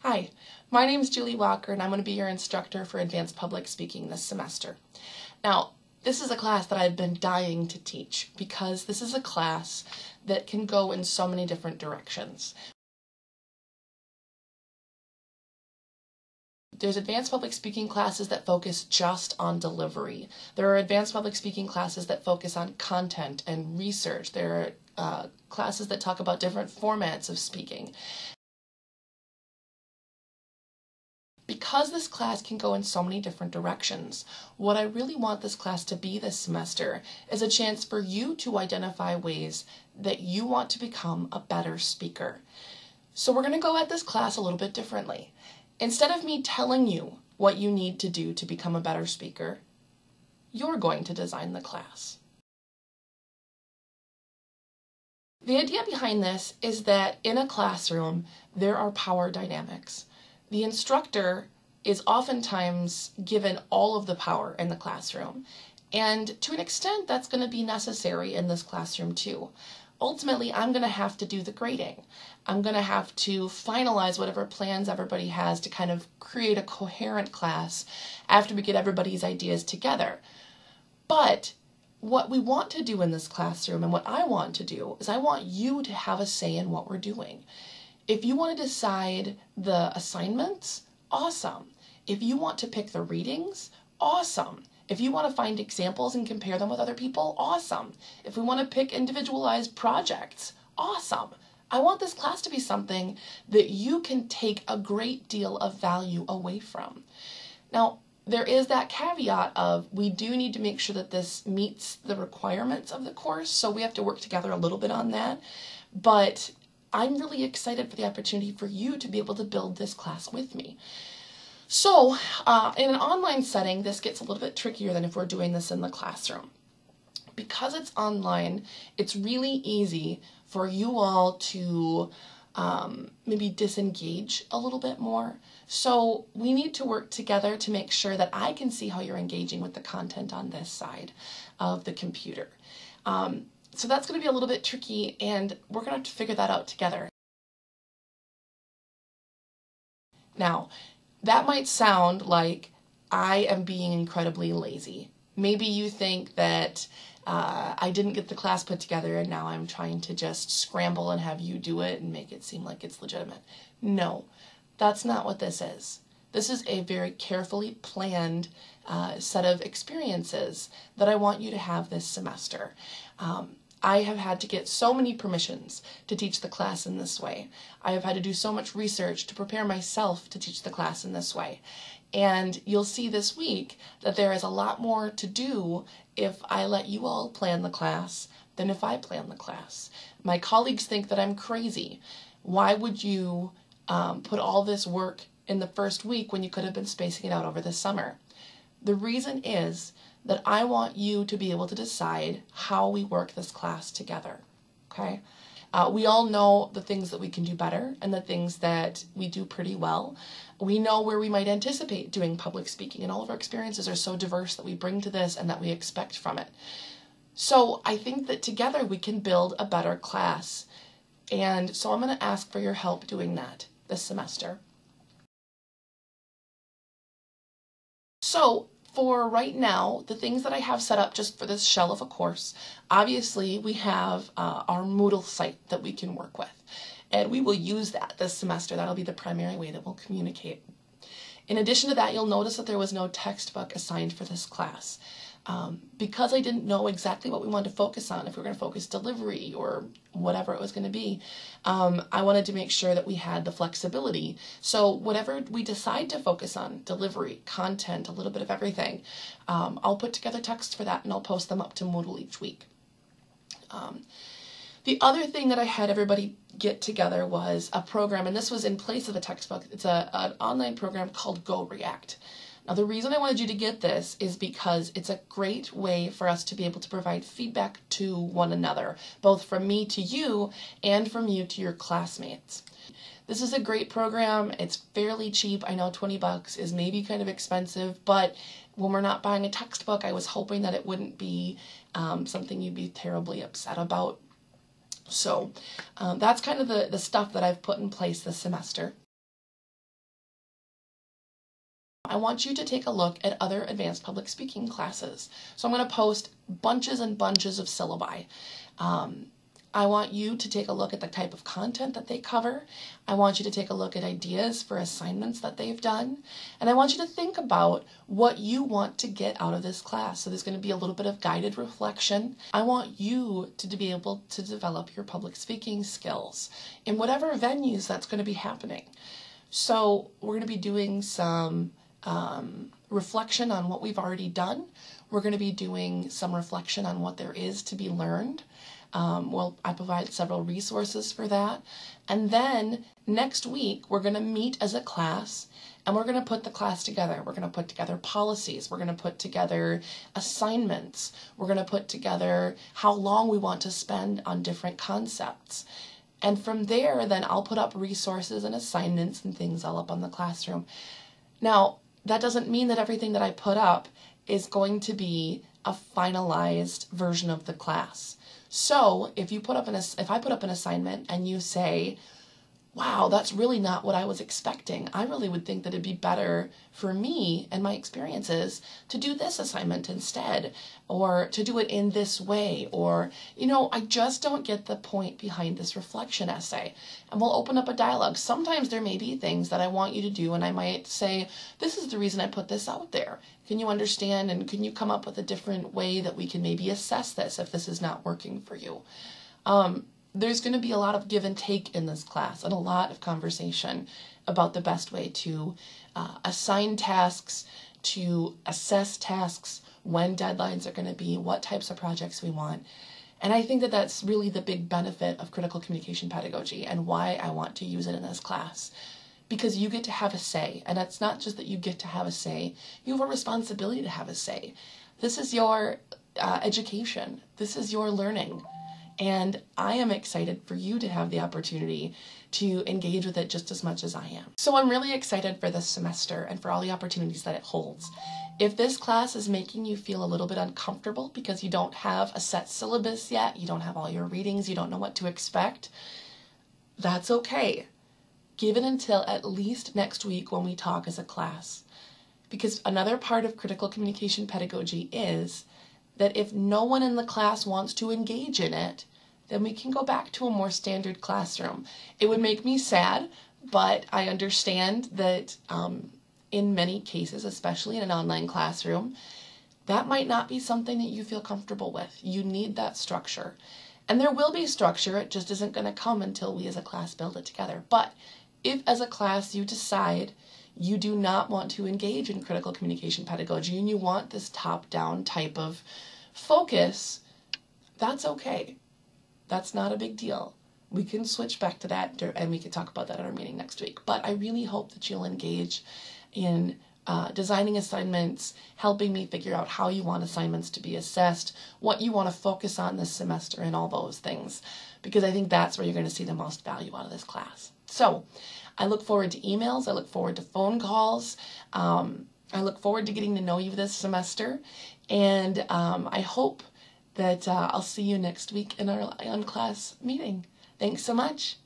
Hi, my name is Julie Walker and I'm going to be your instructor for Advanced Public Speaking this semester. Now, this is a class that I've been dying to teach because this is a class that can go in so many different directions. There's advanced public speaking classes that focus just on delivery. There are advanced public speaking classes that focus on content and research. There are classes that talk about different formats of speaking. Because this class can go in so many different directions, what I really want this class to be this semester is a chance for you to identify ways that you want to become a better speaker. So we're going to go at this class a little bit differently. Instead of me telling you what you need to do to become a better speaker, you're going to design the class. The idea behind this is that in a classroom, there are power dynamics. The instructor is oftentimes given all of the power in the classroom, and to an extent that's going to be necessary in this classroom too. Ultimately, I'm going to have to do the grading. I'm going to have to finalize whatever plans everybody has to kind of create a coherent class after we get everybody's ideas together. But what we want to do in this classroom and what I want to do is I want you to have a say in what we're doing. If you want to decide the assignments, awesome. If you want to pick the readings, awesome. If you want to find examples and compare them with other people, awesome. If we want to pick individualized projects, awesome. I want this class to be something that you can take a great deal of value away from. Now, there is that caveat of we do need to make sure that this meets the requirements of the course, so we have to work together a little bit on that. But I'm really excited for the opportunity for you to be able to build this class with me. So in an online setting, this gets a little bit trickier than if we're doing this in the classroom. Because it's online, it's really easy for you all to maybe disengage a little bit more. So we need to work together to make sure that I can see how you're engaging with the content on this side of the computer. So that's going to be a little bit tricky, and we're going to have to figure that out together. Now, that might sound like I am being incredibly lazy. Maybe you think that I didn't get the class put together and now I'm trying to just scramble and have you do it and make it seem like it's legitimate. No, that's not what this is. This is a very carefully planned set of experiences that I want you to have this semester. I have had to get so many permissions to teach the class in this way. I have had to do so much research to prepare myself to teach the class in this way. And you'll see this week that there is a lot more to do if I let you all plan the class than if I plan the class. My colleagues think that I'm crazy. Why would you put all this work in the first week when you could have been spacing it out over the summer? The reason is that I want you to be able to decide how we work this class together, okay? We all know the things that we can do better and the things that we do pretty well. We know where we might anticipate doing public speaking, and all of our experiences are so diverse that we bring to this and that we expect from it. So I think that together we can build a better class. And so I'm going to ask for your help doing that this semester. So for right now, the things that I have set up just for this shell of a course, obviously we have our Moodle site that we can work with. And we will use that this semester. That'll be the primary way that we'll communicate. In addition to that, you'll notice that there was no textbook assigned for this class. Because I didn't know exactly what we wanted to focus on, if we were going to focus delivery or whatever it was going to be, I wanted to make sure that we had the flexibility. So whatever we decide to focus on, delivery, content, a little bit of everything, I'll put together texts for that and I'll post them up to Moodle each week. The other thing that I had everybody get together was a program, and this was in place of a textbook. It's an online program called Go React. Now, the reason I wanted you to get this is because it's a great way for us to be able to provide feedback to one another, both from me to you and from you to your classmates. This is a great program. It's fairly cheap. I know 20 bucks is maybe kind of expensive, but when we're not buying a textbook, I was hoping that it wouldn't be something you'd be terribly upset about. So that's kind of the stuff that I've put in place this semester. I want you to take a look at other advanced public speaking classes. So I'm going to post bunches and bunches of syllabi. I want you to take a look at the type of content that they cover. I want you to take a look at ideas for assignments that they've done. And I want you to think about what you want to get out of this class. So there's going to be a little bit of guided reflection. I want you to be able to develop your public speaking skills in whatever venues that's going to be happening. So we're going to be doing some reflection on what we've already done. We're going to be doing some reflection on what there is to be learned. I provide several resources for that. And then next week, we're going to meet as a class and we're going to put the class together. We're going to put together policies. We're going to put together assignments. We're going to put together how long we want to spend on different concepts. And from there, then I'll put up resources and assignments and things all up on the classroom. Now, that doesn't mean that everything that I put up is going to be a finalized version of the class. So if I put up an assignment and you say, wow, that's really not what I was expecting. I really would think that it'd be better for me and my experiences to do this assignment instead, or to do it in this way, or, I just don't get the point behind this reflection essay. And we'll open up a dialogue. Sometimes there may be things that I want you to do, and I might say, this is the reason I put this out there. Can you understand, and can you come up with a different way that we can maybe assess this if this is not working for you? There's going to be a lot of give and take in this class and a lot of conversation about the best way to assign tasks, to assess tasks, when deadlines are going to be, what types of projects we want. And I think that that's really the big benefit of critical communication pedagogy and why I want to use it in this class. Because you get to have a say. And it's not just that you get to have a say, you have a responsibility to have a say. This is your education. This is your learning. And I am excited for you to have the opportunity to engage with it just as much as I am. So I'm really excited for this semester and for all the opportunities that it holds. If this class is making you feel a little bit uncomfortable because you don't have a set syllabus yet, you don't have all your readings, you don't know what to expect, that's okay. Give it until at least next week when we talk as a class. Because another part of critical communication pedagogy is that if no one in the class wants to engage in it, then we can go back to a more standard classroom. It would make me sad, but I understand that in many cases, especially in an online classroom, that might not be something that you feel comfortable with. You need that structure. And there will be structure, it just isn't going to come until we as a class build it together. But if as a class you decide you do not want to engage in critical communication pedagogy and you want this top-down type of focus, that's okay. That's not a big deal. We can switch back to that and we can talk about that at our meeting next week. But I really hope that you'll engage in designing assignments, helping me figure out how you want assignments to be assessed, what you want to focus on this semester, and all those things. Because I think that's where you're going to see the most value out of this class. So I look forward to emails. I look forward to phone calls. I look forward to getting to know you this semester. And I hope that I'll see you next week in our on-class meeting. Thanks so much.